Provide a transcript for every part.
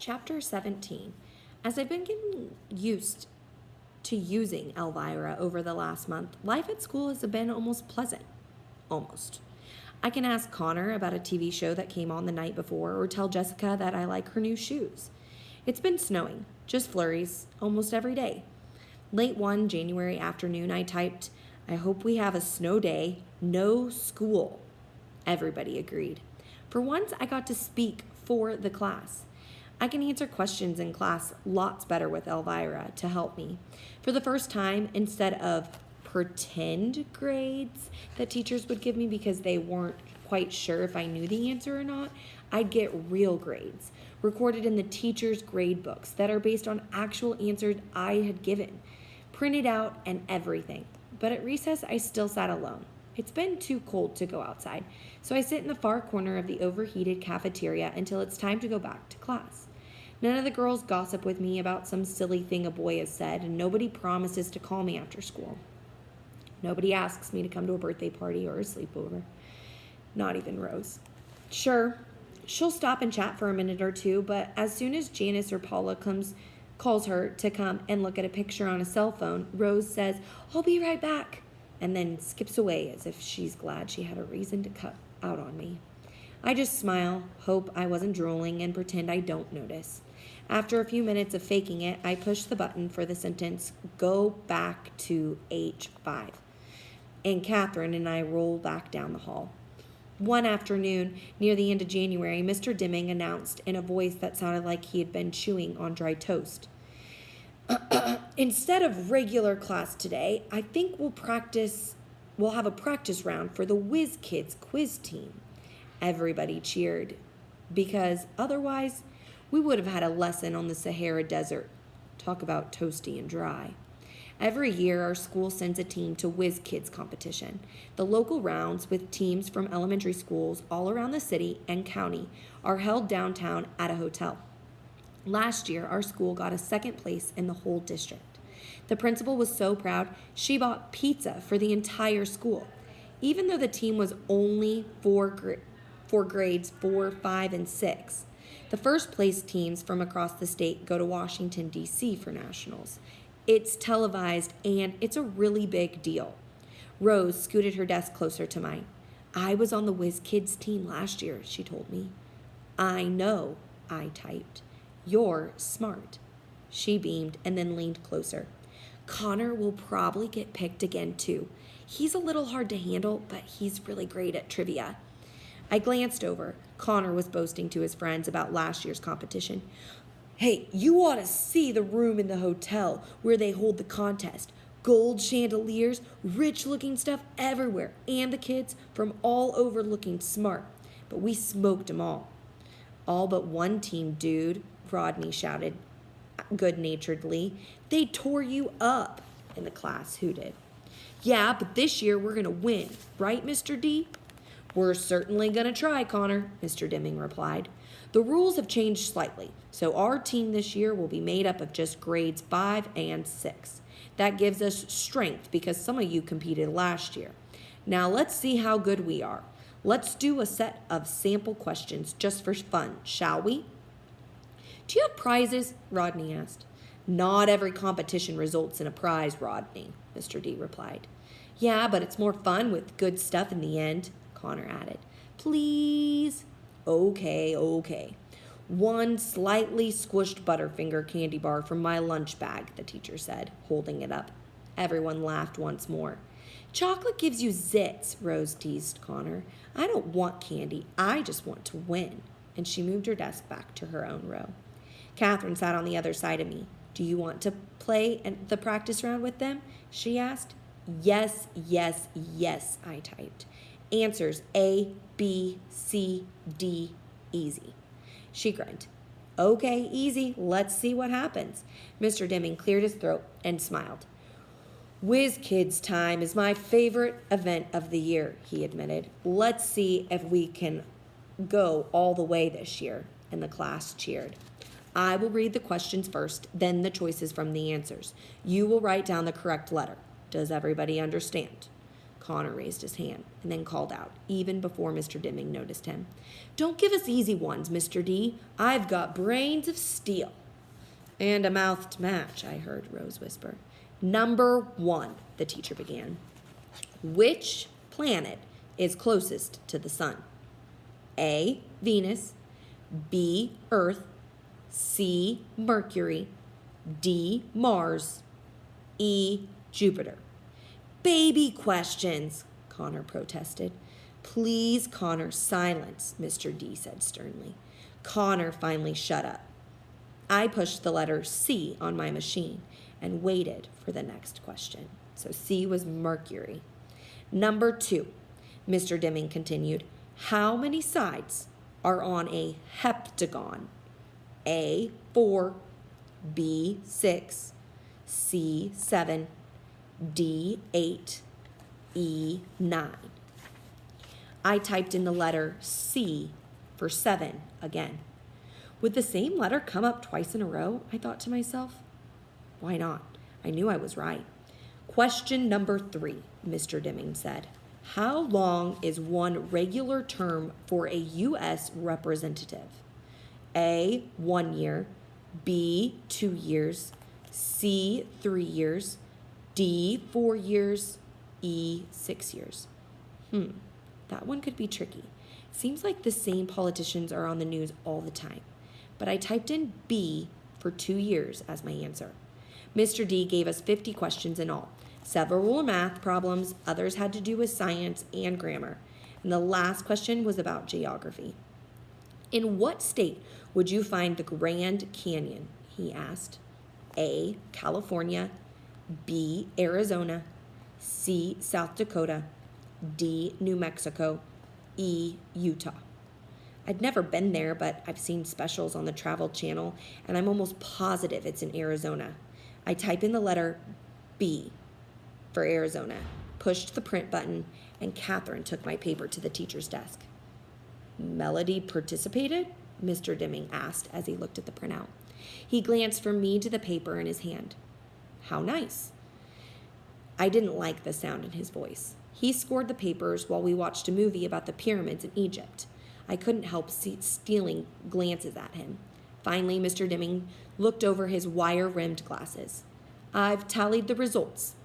Chapter 17. As I've been getting used to using Elvira over the last month, life at school has been almost pleasant. Almost. I can ask Connor about a TV show that came on the night before or tell Jessica that I like her new shoes. It's been snowing, just flurries, almost every day. Late one January afternoon, I typed, "I hope we have a snow day, no school." Everybody agreed. For once, I got to speak for the class. I can answer questions in class lots better with Elvira to help me. For the first time, instead of pretend grades that teachers would give me because they weren't quite sure if I knew the answer or not, I'd get real grades, recorded in the teacher's grade books that are based on actual answers I had given, printed out and everything. But at recess, I still sat alone. It's been too cold to go outside, so I sit in the far corner of the overheated cafeteria until it's time to go back to class. None of the girls gossip with me about some silly thing a boy has said, and nobody promises to call me after school. Nobody asks me to come to a birthday party or a sleepover. Not even Rose. Sure, she'll stop and chat for a minute or two, but as soon as Janice or Paula calls her to come and look at a picture on a cell phone, Rose says, "I'll be right back," and then skips away as if she's glad she had a reason to cut out on me. I just smile, hope I wasn't drooling, and pretend I don't notice. After a few minutes of faking it, I push the button for the sentence, "Go back to H5." And Catherine and I roll back down the hall. One afternoon, near the end of January, Mr. Dimming announced in a voice that sounded like he had been chewing on dry toast, "Instead of regular class today, I think we'll have a practice round for the Whiz Kids quiz team." Everybody cheered, because otherwise we would have had a lesson on the Sahara Desert. Talk about toasty and dry. Every year, our school sends a team to Whiz Kids competition. The local rounds with teams from elementary schools all around the city and county are held downtown at a hotel. Last year, our school got a second place in the whole district. The principal was so proud, she bought pizza for the entire school, even though the team was only for grades 4, 5, and 6. The first place teams from across the state go to Washington, D.C. for nationals. It's televised, and it's a really big deal. Rose scooted her desk closer to mine. "I was on the Whiz Kids team last year," she told me. "I know," I typed. "You're smart." She beamed and then leaned closer. "Connor will probably get picked again, too. He's a little hard to handle, but he's really great at trivia." I glanced over. Connor was boasting to his friends about last year's competition. "Hey, you ought to see the room in the hotel where they hold the contest. Gold chandeliers, rich-looking stuff everywhere, and the kids from all over looking smart. But we smoked them all." "All but one team, dude," Rodney shouted good-naturedly. "They tore you up," and the class hooted. "Yeah, but this year we're going to win, right, Mr. D?" "We're certainly going to try, Connor," Mr. Dimming replied. "The rules have changed slightly, so our team this year will be made up of just grades 5 and 6. That gives us strength because some of you competed last year. Now let's see how good we are. Let's do a set of sample questions just for fun, shall we?" "Do you have prizes?" Rodney asked. "Not every competition results in a prize, Rodney," Mr. D replied. "Yeah, but it's more fun with good stuff in the end," Connor added. "Please?" Okay. "One slightly squished Butterfinger candy bar from my lunch bag," the teacher said, holding it up. Everyone laughed once more. "Chocolate gives you zits," Rose teased Connor. "I don't want candy. I just want to win." And she moved her desk back to her own row. Catherine sat on the other side of me. "Do you want to play the practice round with them?" she asked. Yes, I typed. "Answers A, B, C, D, easy." She grinned. "Okay, easy. Let's see what happens." Mr. Dimming cleared his throat and smiled. "Whiz Kids time is my favorite event of the year," he admitted. "Let's see if we can go all the way this year." And the class cheered. "I will read the questions first, then the choices from the answers. You will write down the correct letter. Does everybody understand?" Connor raised his hand and then called out, even before Mr. Dimming noticed him. Don't give us easy ones, Mr. D. I've got brains of steel. And a mouth to match, I heard Rose whisper. Number 1, the teacher began. Which planet is closest to the sun? A, Venus, B, Earth, C, Mercury, D, Mars, E, Jupiter. Baby questions, Connor protested. Please, Connor, silence, Mr. D said sternly. Connor finally shut up. I pushed the letter C on my machine and waited for the next question. So C was Mercury. Number 2, Mr. Dimming continued. How many sides are on a heptagon? A, 4, B, 6, C, 7, D, 8, E, 9. I typed in the letter C for 7 again. Would the same letter come up twice in a row? I thought to myself. Why not? I knew I was right. Question number 3, Mr. Dimming said. How long is one regular term for a U.S. representative? A, 1 year, B, 2 years, C, 3 years, D, 4 years, E, 6 years. That one could be tricky. Seems like the same politicians are on the news all the time. But I typed in B for 2 years as my answer. Mr. D gave us 50 questions in all. Several were math problems, others had to do with science and grammar. And the last question was about geography. In what state would you find the Grand Canyon? He asked. A, California, B, Arizona, C, South Dakota, D, New Mexico, E, Utah. I'd never been there, but I've seen specials on the Travel Channel, and I'm almost positive it's in Arizona. I type in the letter B for Arizona, pushed the print button, and Catherine took my paper to the teacher's desk. Melody participated? Mr. Dimming asked as he looked at the printout. He glanced from me to the paper in his hand. How nice. I didn't like the sound in his voice. He scored the papers while we watched a movie about the pyramids in Egypt. I couldn't help stealing glances at him. Finally, Mr. Dimming looked over his wire-rimmed glasses. I've tallied the results.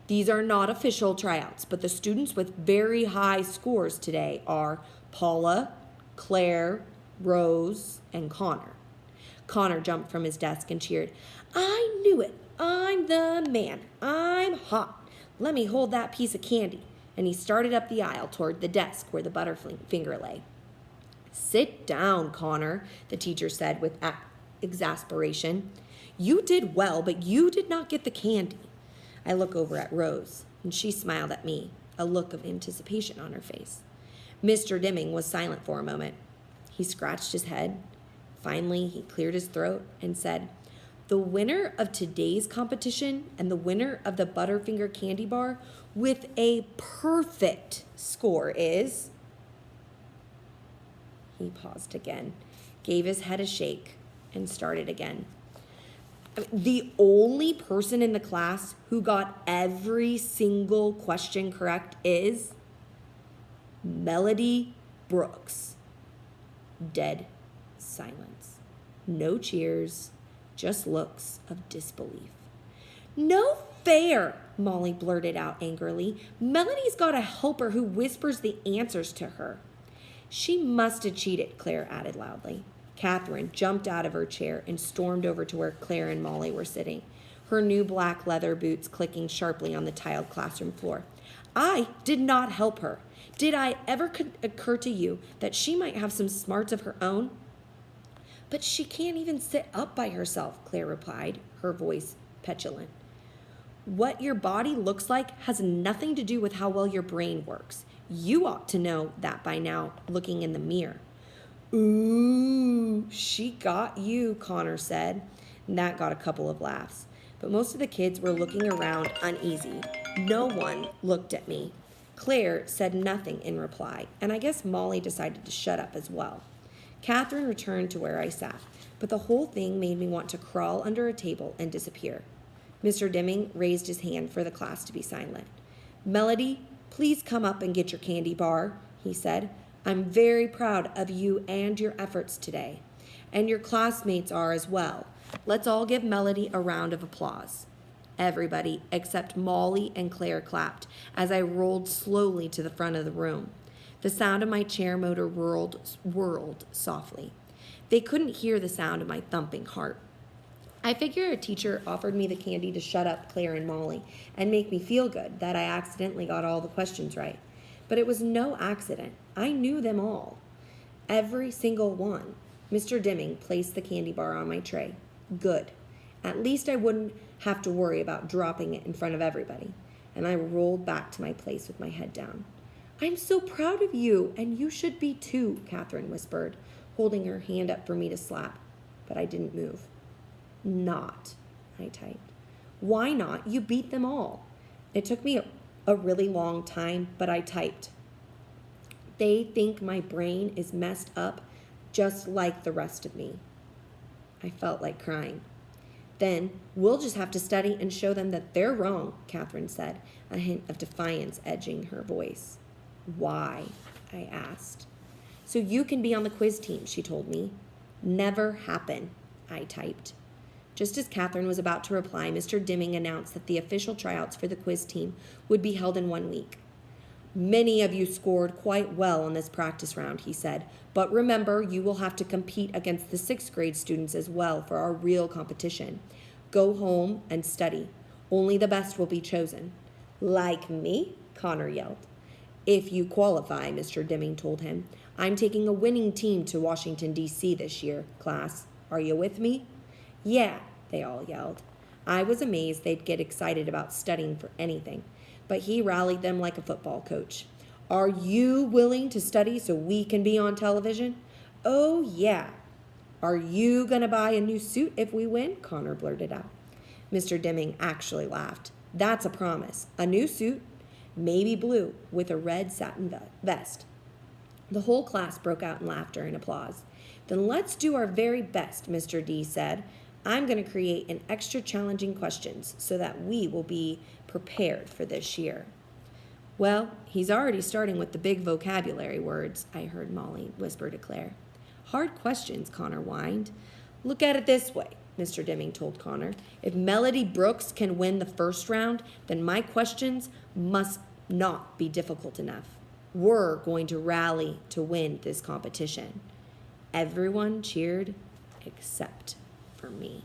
These are not official tryouts, but the students with very high scores today are Paula, Claire, Rose, and Connor. Connor jumped from his desk and cheered. I knew it. I'm the man. I'm hot. Let me hold that piece of candy. And he started up the aisle toward the desk where the Butterfinger lay. Sit down, Connor, the teacher said with exasperation. You did well, but you did not get the candy. I look over at Rose, and she smiled at me, a look of anticipation on her face. Mr. Dimming was silent for a moment. He scratched his head. Finally, he cleared his throat and said, the winner of today's competition and the winner of the Butterfinger candy bar with a perfect score is... He paused again, gave his head a shake, and started again. The only person in the class who got every single question correct is Melody Brooks. Dead silence. No cheers, just looks of disbelief. No fair, Molly blurted out angrily. Melody's got a helper who whispers the answers to her. She must have cheated, Claire added loudly. Catherine jumped out of her chair and stormed over to where Claire and Molly were sitting, her new black leather boots clicking sharply on the tiled classroom floor. I did not help her. Did I ever occur to you that she might have some smarts of her own? But she can't even sit up by herself, Claire replied, her voice petulant. What your body looks like has nothing to do with how well your brain works. You ought to know that by now, looking in the mirror. Ooh, she got you, Connor said. And that got a couple of laughs. But most of the kids were looking around uneasy. No one looked at me. Claire said nothing in reply, and I guess Molly decided to shut up as well. Catherine returned to where I sat, but the whole thing made me want to crawl under a table and disappear. Mr. Dimming raised his hand for the class to be silent. Melody, Please come up and get your candy bar, he said. I'm very proud of you and your efforts today. And your classmates are as well. Let's all give Melody a round of applause. Everybody except Molly and Claire clapped as I rolled slowly to the front of the room. The sound of my chair motor whirled softly. They couldn't hear the sound of my thumping heart. I figure a teacher offered me the candy to shut up Claire and Molly and make me feel good that I accidentally got all the questions right. But it was no accident. I knew them all. Every single one. Mr. Dimming placed the candy bar on my tray. Good. At least I wouldn't have to worry about dropping it in front of everybody. And I rolled back to my place with my head down. I'm so proud of you, and you should be too, Catherine whispered, holding her hand up for me to slap. But I didn't move. Not, I typed. Why not? You beat them all. It took me a really long time, but I typed. They think my brain is messed up just like the rest of me. I felt like crying. Then we'll just have to study and show them that they're wrong, Catherine said, a hint of defiance edging her voice. Why? I asked. So you can be on the quiz team, she told me. Never happen, I typed. Just as Catherine was about to reply, Mr. Dimming announced that the official tryouts for the quiz team would be held in 1 week. Many of you scored quite well on this practice round, he said, but remember, you will have to compete against the 6th grade students as well for our real competition. Go home and study. Only the best will be chosen. Like me? Connor yelled. If you qualify, Mr. Dimming told him. I'm taking a winning team to Washington, D.C. this year, class. Are you with me? Yeah, they all yelled. I was amazed they'd get excited about studying for anything, but he rallied them like a football coach. Are you willing to study so we can be on television? Oh, yeah. Are you going to buy a new suit if we win? Connor blurted out. Mr. Dimming actually laughed. That's a promise. A new suit, maybe blue, with a red satin vest. The whole class broke out in laughter and applause. Then let's do our very best, Mr. D said. I'm going to create an extra challenging questions so that we will be prepared for this year. Well, he's already starting with the big vocabulary words, I heard Molly whisper to Claire. Hard questions, Connor whined. Look at it this way, Mr. Dimming told Connor. If Melody Brooks can win the first round, then my questions must not be difficult enough. We're going to rally to win this competition. Everyone cheered except for me.